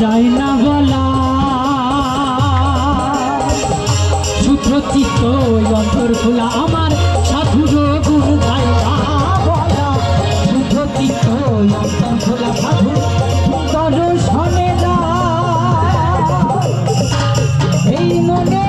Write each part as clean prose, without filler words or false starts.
যায় না বলা সূত্র চিত্ত অন্তর খোলা আমার সাধুর গুণ যায় না বলা সূত্র চিত্ত অন্তর খোলা সাধু দর্শনে না এই মনে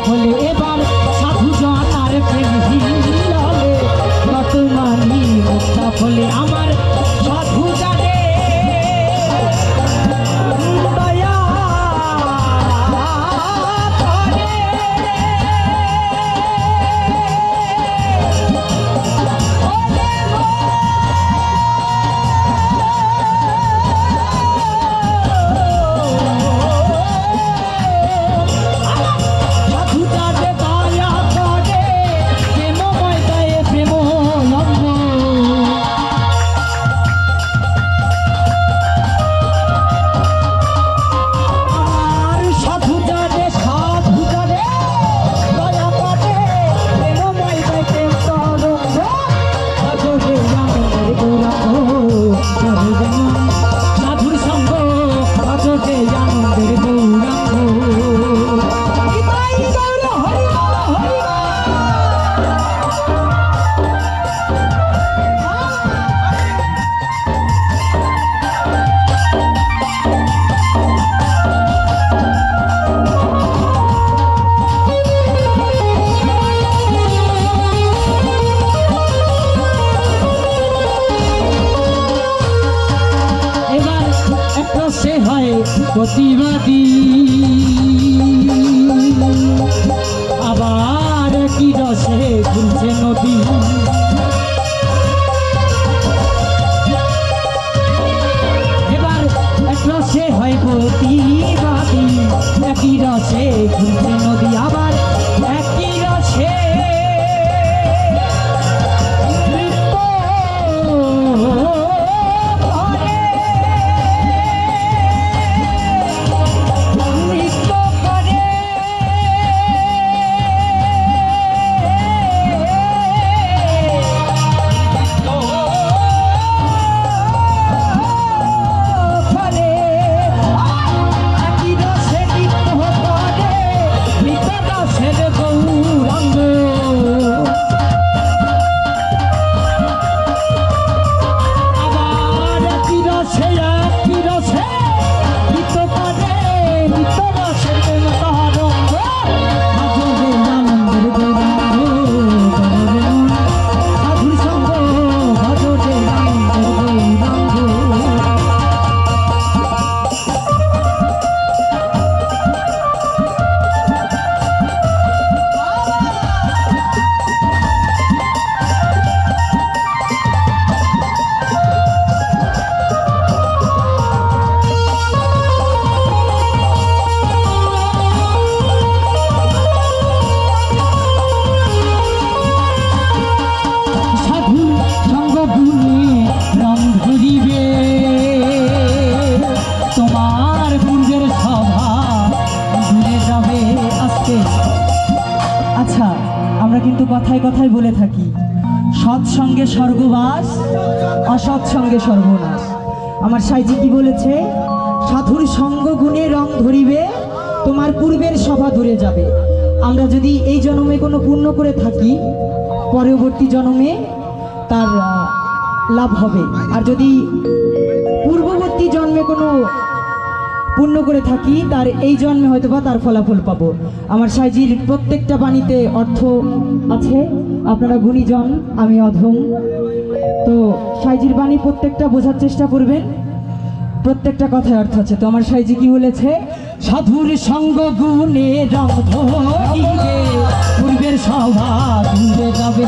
বলে এবার সাধু জনার প্রেম হিলালে কত মানি মুক্তা বলে আমার সাধু জানে দয়া করে প্রতিবাদী আবার কি রসে ঘুরছে নদী এবার এক রসে হয় প্রতিবাদী একই রসে ঘুরছে নদী আবার একই রসে আচ্ছা, আমরা কিন্তু কথায় কথায় বলে থাকি সৎসঙ্গে স্বর্গবাস, অসৎসঙ্গে সর্বনাশ। আমার সাইজি কি বলেছে? সাধুর সঙ্গ গুণে রং ধরিবে, তোমার পূর্বের সভা দূরে যাবে। আমরা যদি এই জন্মে কোনো পুণ্য করে থাকি, পরবর্তী জন্মে তার লাভ হবে। আর যদি পূর্ববর্তী জন্মে কোনো পুণ্য করে থাকি, তার এই জন্মে হয়তোবা তার ফলাফল পাবো। আমার সাইজির প্রত্যেকটা বাণীতে অর্থ আছে। আপনারা গুণীজন, আমি অধম, তো সাইজির বাণী প্রত্যেকটা বোঝার চেষ্টা করবেন, প্রত্যেকটা কথায় অর্থ আছে। তো আমার সাইজি কি বলেছে? সাধুর সঙ্গ গুণে রং ধরিবে, পূর্বের সভা দূরে যাবে।